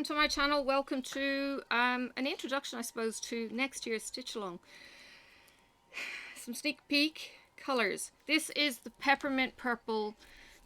welcome to my channel. Welcome to an introduction, I suppose, to next year's stitch along. Some sneak peek colors. This is the Peppermint Purple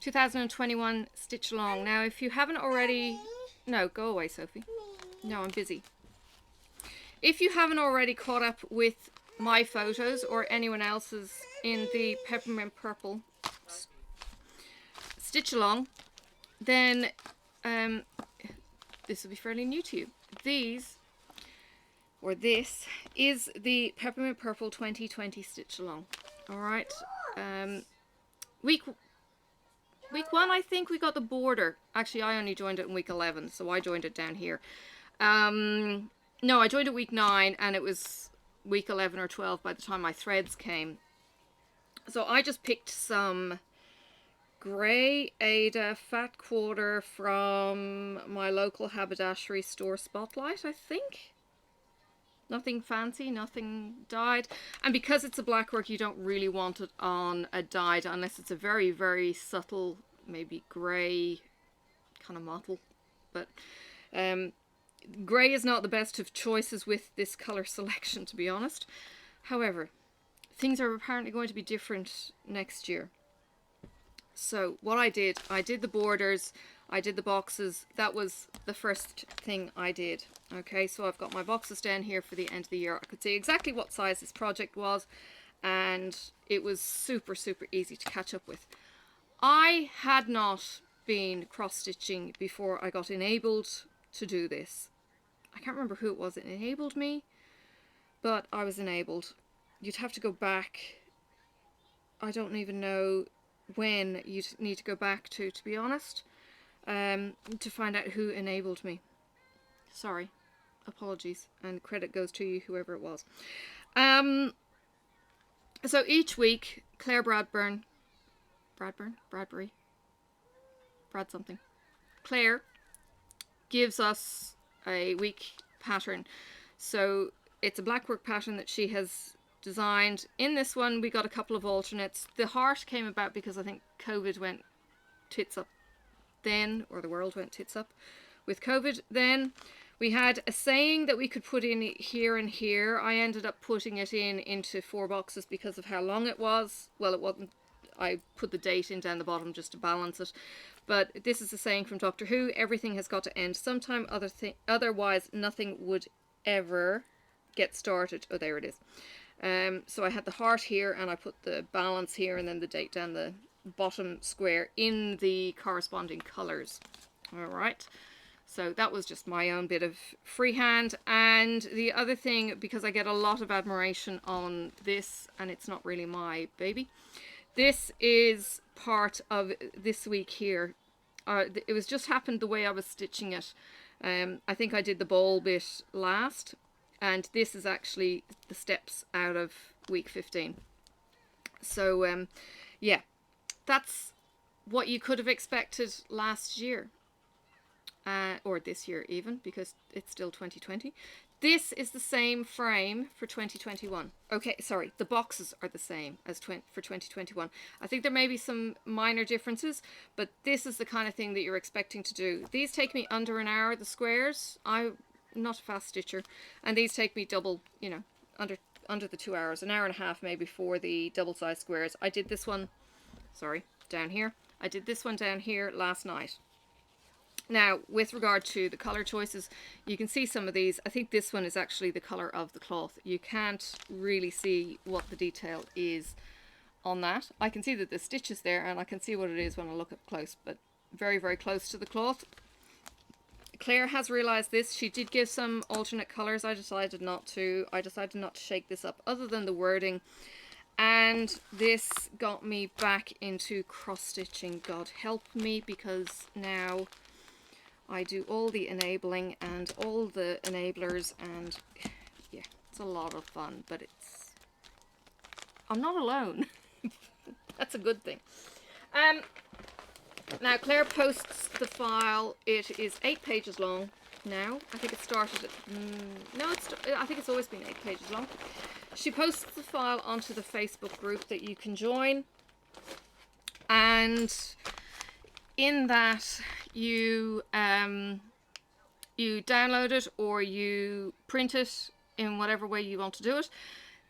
2021 stitch along. Now, if you haven't already... No, go away, Sophie. No, I'm busy. If you haven't already caught up with my photos or anyone else's in the Peppermint Purple stitch along, then this will be fairly new to you. This is the Peppermint Purple 2020 stitch along. All right. Week 1, I think we got the border. Actually, I only joined it in week 11, so I joined it down here. No, I joined it week 9, and it was week 11 or 12 by the time my threads came. So I just picked some grey Ada fat quarter from my local haberdashery store Spotlight, I think. Nothing fancy, nothing dyed. And because it's a black work, you don't really want it on a dyed unless it's a very, very subtle, maybe grey kind of mottle. But grey is not the best of choices with this colour selection, to be honest. However, things are apparently going to be different next year. So what I did the borders, I did the boxes. That was the first thing I did. Okay, so I've got my boxes down here for the end of the year. I could see exactly what size this project was, and it was super, super easy to catch up with. I had not been cross-stitching before I got enabled to do this. I can't remember who it was that enabled me, but I was enabled. You'd have to go back. I don't even know when you need to go back to be honest, to find out who enabled me. Sorry, apologies, and credit goes to you, whoever it was. So each week, Claire Bradbury, Claire gives us a week pattern. So it's a blackwork pattern that she has designed. In this one we got a couple of alternates. The heart came about because I think COVID went tits up then, or the world went tits up with COVID then. We had a saying that we could put in here and here. I ended up putting it into 4 boxes because of how long it was. Well, it wasn't. I put the date in down the bottom just to balance it. But this is a saying from Doctor Who: everything has got to end sometime, otherwise nothing would ever get started. Oh, there it is. So I had the heart here, and I put the balance here, and then the date down the bottom square in the corresponding colours. Alright, so that was just my own bit of freehand. And the other thing, because I get a lot of admiration on this, and it's not really my baby, this is part of this week here. It was just happened the way I was stitching it. I think I did the ball bit last, and this is actually the steps out of week 15. So yeah, that's what you could have expected last year, or this year even, because it's still 2020. This is the same frame for 2021. Okay, sorry, the boxes are the same as for 2021. I think there may be some minor differences, but this is the kind of thing that you're expecting to do. These take me under an hour, the squares. I'm not a fast stitcher, and these take me double, you know, under the 2 hours, an hour and a half maybe for the double size squares. I did this one, sorry, down here. I did this one down here last night. Now, with regard to the color choices, you can see some of these. I think this one is actually the color of the cloth. You can't really see what the detail is on that. I can see that the stitch is there, and I can see what it is when I look up close, but very, very close to the cloth. Claire has realized this. She did give some alternate colors. I decided not to shake this up other than the wording. And this got me back into cross-stitching. God help me, because now I do all the enabling and all the enablers, and yeah, it's a lot of fun, but I'm not alone. That's a good thing. Now Claire posts the file. It is 8 pages long now. I think it started at, I think it's always been 8 pages long. She posts the file onto the Facebook group that you can join, and in that you You download it or you print it in whatever way you want to do it.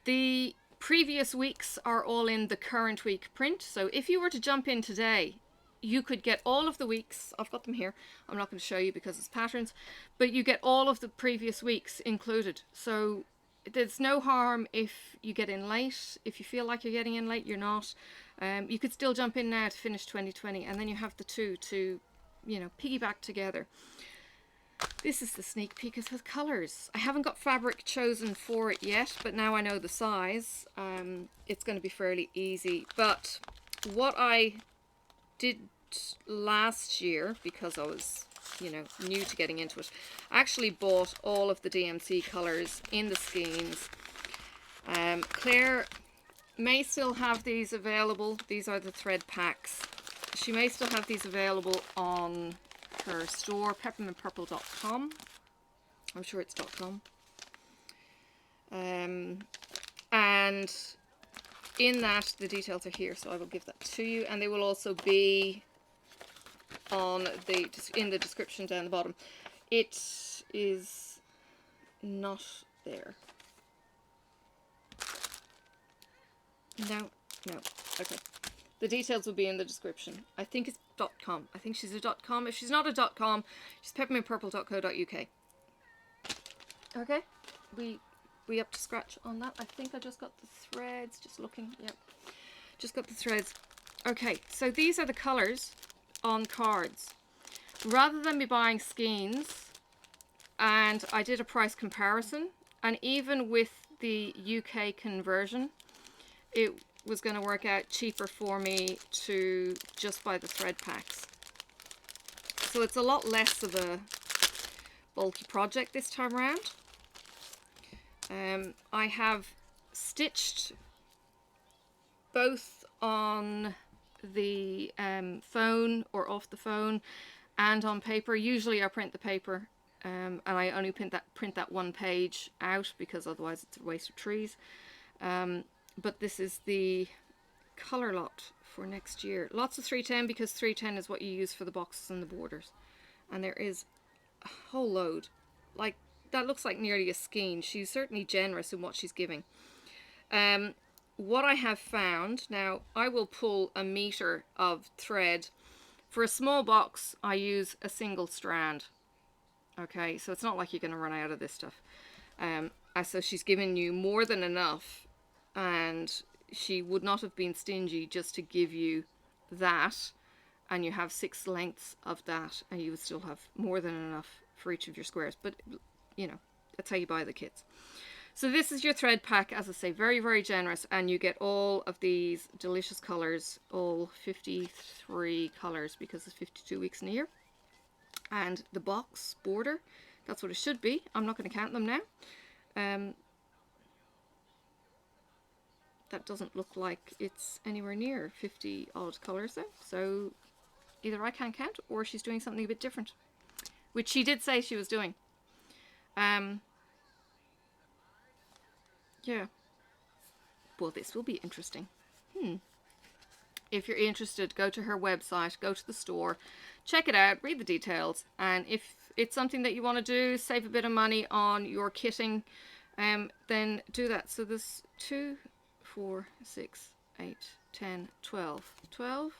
The previous weeks are all in the current week print. So if you were to jump in today, you could get all of the weeks. I've got them here. I'm not going to show you because it's patterns, but you get all of the previous weeks included. So there's no harm if you get in late. If you feel like you're getting in late, you're not. You could still jump in now to finish 2020, and then you have the two to, you know, piggyback together. This is the sneak peek of the colours. I haven't got fabric chosen for it yet, but now I know the size. It's going to be fairly easy. But what I did last year, because I was, you know, new to getting into it, I actually bought all of the DMC colours in the skeins. Claire may still have these available. These are the thread packs. She may still have these available on her store, peppermintpurple.com. I'm sure it's .com. And in that, the details are here, so I will give that to you, and they will also be on in the description down the bottom. It is not there. No, okay. The details will be in the description. I think it's .com. I think she's a .com. If she's not a .com, she's peppermintpurple.co.uk. Okay, we up to scratch on that. I think I just got the threads. Just looking. Yep, just got the threads. Okay, so these are the colours on cards. Rather than me buying skeins, and I did a price comparison, and even with the UK conversion, it was going to work out cheaper for me to just buy the thread packs. So it's a lot less of a bulky project this time around. I have stitched both on the phone or off the phone and on paper. Usually I print the paper, and I only print that one page out because otherwise it's a waste of trees. But this is the colour lot for next year. Lots of 310 because 310 is what you use for the boxes and the borders. And there is a whole load. Like, that looks like nearly a skein. She's certainly generous in what she's giving. What I have found, now I will pull a meter of thread. For a small box, I use a single strand. Okay, so it's not like you're going to run out of this stuff. So she's given you more than enough. And she would not have been stingy just to give you that, and you have 6 lengths of that, and you would still have more than enough for each of your squares. But, you know, that's how you buy the kits. So this is your thread pack, as I say, very, very generous, and you get all of these delicious colours, all 53 colours, because it's 52 weeks in a year. And the box border, that's what it should be. I'm not going to count them now. That doesn't look like it's anywhere near 50 odd colours though. So either I can't count or she's doing something a bit different, which she did say she was doing. Yeah. Well, this will be interesting. If you're interested, go to her website, go to the store, check it out, read the details, and if it's something that you want to do, save a bit of money on your kitting, then do that. So there's 2, 4, 6, 8, 10, 12. 12,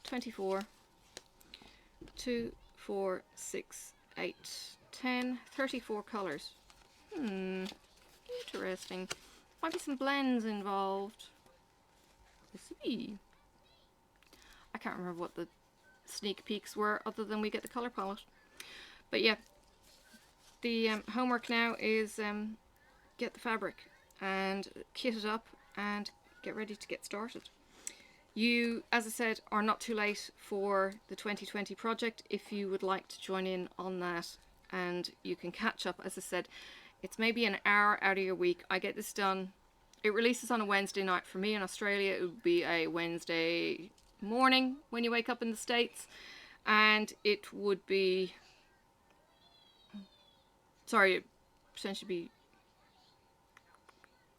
24, 2, 4, 6, 8, 10, 34 colours. Interesting. Might be some blends involved. Let's see. I can't remember what the sneak peeks were other than we get the colour palette. But yeah, the homework now is get the fabric and kit it up and get ready to get started. You, as I said, are not too late for the 2020 project if you would like to join in on that, and you can catch up. As I said, it's maybe an hour out of your week. I get this done. It releases on a Wednesday night. For me in Australia, it would be a Wednesday morning when you wake up in the States, and it would be, sorry, it potentially be,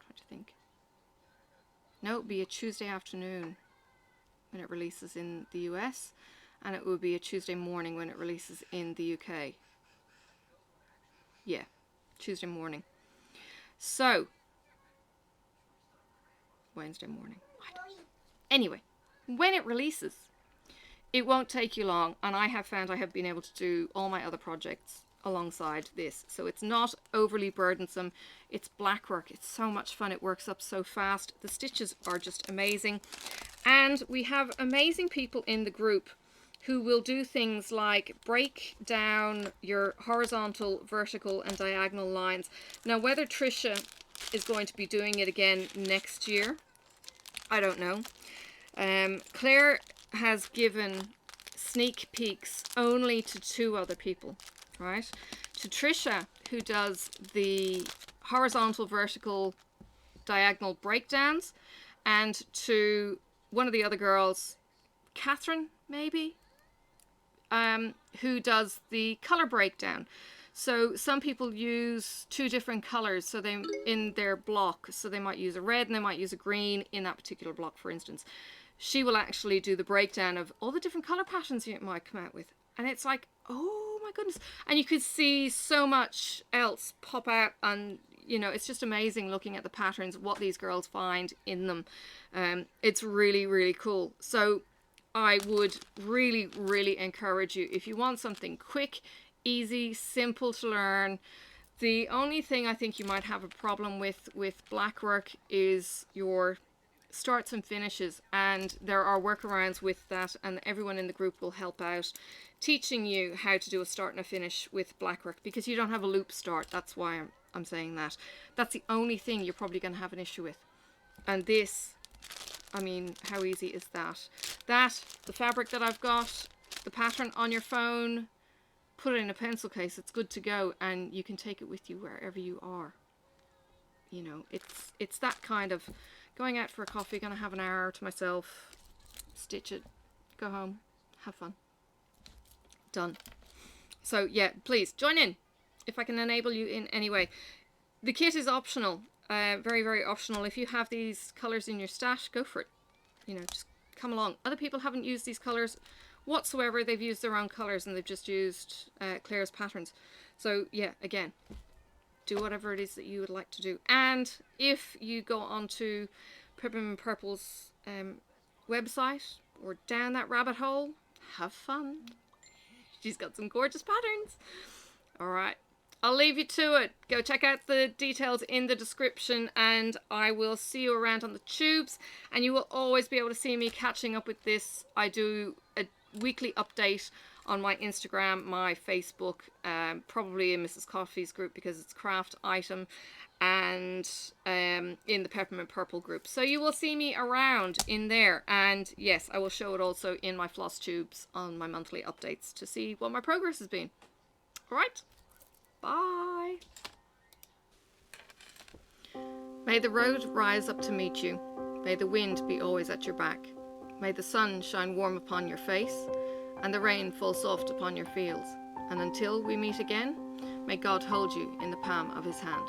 trying to think. No, it would be a Tuesday afternoon when it releases in the US, and it will be a Tuesday morning when it releases in the UK. Yeah, Tuesday morning. So, Wednesday morning. Anyway, when it releases, it won't take you long, and I have found I have been able to do all my other projects alongside this. So it's not overly burdensome. It's black work. It's so much fun. It works up so fast. The stitches are just amazing. And we have amazing people in the group who will do things like break down your horizontal, vertical and diagonal lines. Now, whether Trisha is going to be doing it again next year, I don't know. Claire has given sneak peeks only to 2 other people, right? To Trisha, who does the horizontal, vertical, diagonal breakdowns, and to one of the other girls, Catherine, maybe, who does the color breakdown. So some people use 2 different colors, so they in their block, so they might use a red and they might use a green in that particular block, for instance. She will actually do the breakdown of all the different color patterns you might come out with, and it's like, oh my goodness. And you could see so much else pop out, and you know, it's just amazing looking at the patterns, what these girls find in them. It's really, really cool. So I would really, really encourage you, if you want something quick, easy, simple to learn. The only thing I think you might have a problem with black work is your starts and finishes, and there are workarounds with that, and everyone in the group will help out teaching you how to do a start and a finish with black work, because you don't have a loop start. That's why I'm saying that. That's the only thing you're probably going to have an issue with. And this, I mean, how easy is that? The fabric that I've got, the pattern on your phone, put it in a pencil case, it's good to go, and you can take it with you wherever you are. You know, it's that kind of going out for a coffee, gonna have an hour to myself, stitch it, go home, have fun. Done. So yeah, please join in if I can enable you in any way. The kit is optional, very, very optional. If you have these colors in your stash, go for it. You know, just come along. Other people haven't used these colors whatsoever. They've used their own colors and they've just used Claire's patterns. So yeah, again, do whatever it is that you would like to do. And if you go onto Peppermint Purple's website or down that rabbit hole, have fun. She's got some gorgeous patterns. All right, I'll leave you to it. Go check out the details in the description, and I will see you around on the tubes, and you will always be able to see me catching up with this. I do a weekly update on my Instagram, my Facebook, probably in Mrs. Coffee's group because it's craft item, and in the Peppermint Purple group. So you will see me around in there, and yes, I will show it also in my floss tubes on my monthly updates to see what my progress has been. All right, bye. May the road rise up to meet you. May the wind be always at your back. May the sun shine warm upon your face, and the rain fall soft upon your fields. And until we meet again, may God hold you in the palm of his hand.